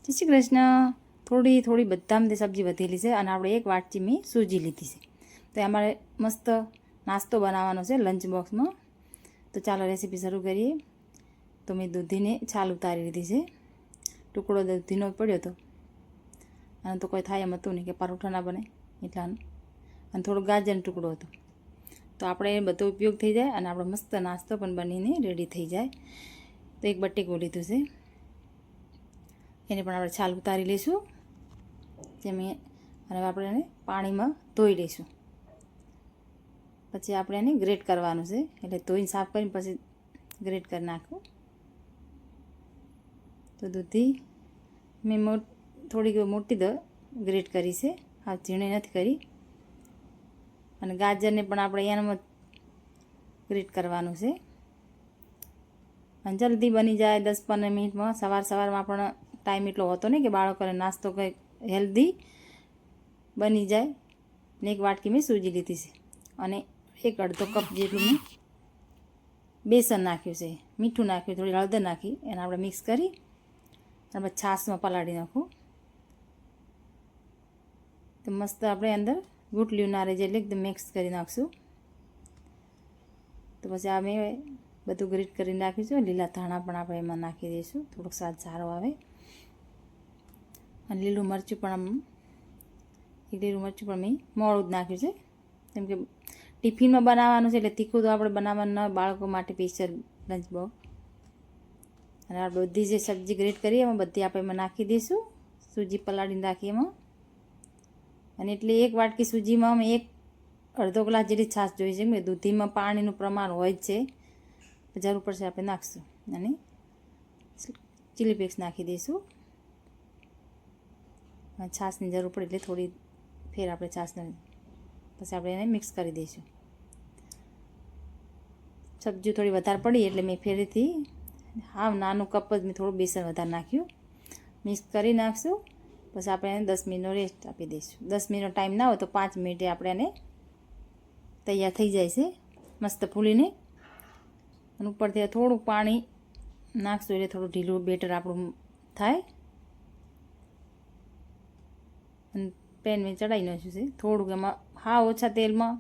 જય શ્રી કૃષ્ણ. થોડી થોડી બધામાંથી સબ્જી વધેલી છે અને આપણે એક વાટકી મેં સૂજી લીધી છે. તો અમારે મસ્ત નાસ્તો બનાવવાનો છે લંચ બોક્સમાં. તો ચાલો રેસીપી શરૂ કરીએ. તો મેં દૂધીને છાલ ઉતારી લીધી છે. ટુકડો દૂધીનો પડ્યો હતો અને તો કોઈ થાય એમ હતું નહીં કે પરોઠા ના બને એટલાનું. અને થોડો ગાજરનો ટુકડો હતો. તો આપણે એ બધો ઉપયોગ થઈ જાય અને આપણો મસ્ત નાસ્તો પણ બનીને રેડી થઈ જાય. તો એક બટેકું લીધું છે, એને પણ આપણે છાલ ઉતારી લઈશું. જેમ અને આપણે એને પાણીમાં ધોઈ લઈશું. પછી આપણે એને ગ્રેટ કરવાનું છે, એટલે ધોઈને સાફ કરીને પછી ગ્રેટ કરી નાખવું. તો દૂધી મેં થોડીક મોટી ગ્રેટ કરી છે, હા ઝીણી નથી કરી. અને ગાજરને પણ આપણે એનામાં ગ્રેટ કરવાનું છે. અને જલ્દી બની જાય 10-15 મિનિટમાં. સવારમાં પણ ટાઈમ એટલો હોતો નહીં કે બાળકોને નાસ્તો કંઈક હેલ્ધી બની જાય. ને એક વાટકી મેં સૂજી લીધી છે અને એક અડધો કપ જેટલું મેં બેસન નાખ્યું છે, મીઠું નાખ્યું, થોડી હળદર નાખી એને આપણે મિક્સ કરી અને છાશમાં પલાળી નાખું. તો મસ્ત આપણે અંદર ગુટલીયું ના રહે એટલે એકદમ મિક્સ કરી નાખશું. તો પછી આ મેં બધું ગ્રીટ કરી નાખીશું. લીલા ધાણા પણ આપણે એમાં નાખી દઈશું, થોડોક સ્વાદ સારો આવે. અને લીલું મરચું પણ મેં મોળું જ નાખ્યું છે, કેમ કે ટિફિનમાં બનાવવાનું છે એટલે તીખું તો આપણે બનાવવાનું ન, બાળકો માટે સ્પેશિયલ લંચ બોક્સ. અને આ બધી જે સબ્જી ગ્રેટ કરી એમાં બધી આપણે એમાં નાખી દઈશું. સૂજી પલાળીને રાખી એમાં. અને એટલે એક વાટકી સૂજીમાં અમે અડધો ગ્લાસ જેટલી છાશ જોઈ છે. કે દૂધીમાં પાણીનું પ્રમાણ હોય જ છે, જરૂર પડશે આપણે નાખીશું. અને ચીલી ફ્લેક્સ નાખી દઈશું. છાશની જરૂર પડે એટલે થોડી ફેર આપણે છાશને પછી આપણે એને મિક્સ કરી દઈશું. સબ્જી થોડી વધારે પડી એટલે મેં ફેરીથી હાવ નાનું કપ જ મેં થોડું બેસન વધારે નાખ્યું. મિક્સ કરી નાખશું. પછી આપણે એને 10 મિનિટનો રેસ્ટ આપી દઈશું. 10 મિનિટનો ટાઈમ ના હોય તો 5 મિનિટે આપણે એને તૈયાર થઈ જાય છે મસ્ત ફૂલીને. અને ઉપરથી થોડુંક પાણી નાખશું એટલે થોડું ઢીલું બેટર આપણું થાય. અને પેન મેં ચડાવી નાખ્યું છે થોડુંક, એમાં હા ઓછા તેલમાં.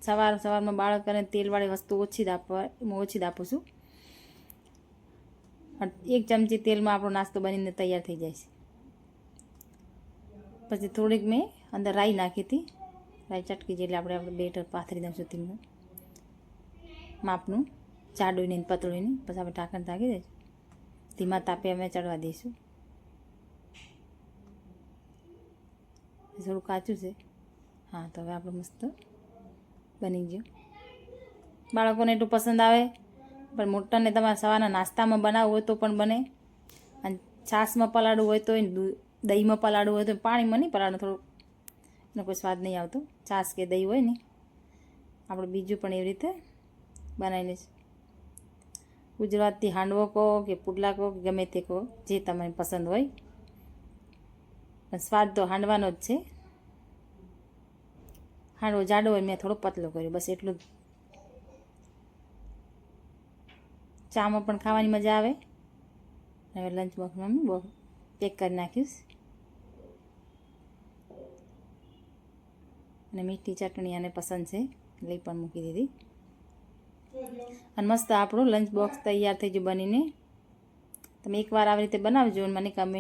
સવારમાં બાળકોને તેલવાળી વસ્તુ ઓછી જ આપવા, એમાં ઓછી જ આપું છું. 1 ચમચી તેલમાં આપણો નાસ્તો બનીને તૈયાર થઈ જાય છે. પછી થોડીક મેં અંદર રાઈ નાખી હતી, રાઈ ચટકી જેટલે આપણે બેટર પાથરી દઈશું તેનું માપનું, જાડું ને પતળું ને. પછી આપણે ઢાંકણ ઢાંકી દઈશું, ધીમા તાપે અમે ચડવા દઈશું. થોડું કાચું છે, હા. તો હવે આપણું મસ્ત બની ગયું. બાળકોને એટલું પસંદ આવે, પણ મોટાને તમારે સવારના નાસ્તામાં બનાવવું હોય તો પણ બને. અને છાશમાં પલાળવું હોય તો, દહીંમાં પલાળવું હોય તો, પાણીમાં નહીં પલાળવું, થોડું એનો કોઈ સ્વાદ નહીં આવતો. છાશ કે દહીં હોય ને આપણે બીજું પણ એવી રીતે બનાવી લઈશું. ગુજરાતી હાંડવો કહો કે પુડલા કહો કે ગમે તે કહો, જે તમને પસંદ હોય. સ્વાદ તો હાંડવાનો જ છે. હાંડવો જાડો હોય, મેં થોડો પતલો કર્યો, બસ એટલું જ. ચામાં પણ ખાવાની મજા આવે. હવે લંચ બોક્સમાં મેં પેક કરી નાખીશ. અને મીઠી ચટણી આને પસંદ છે એટલે પણ મૂકી દીધી. અને મસ્ત આપણું લંચ બોક્સ તૈયાર થઈ ગયું બનીને. તમે એકવાર આવી રીતે બનાવજો અને મને કમેન્ટ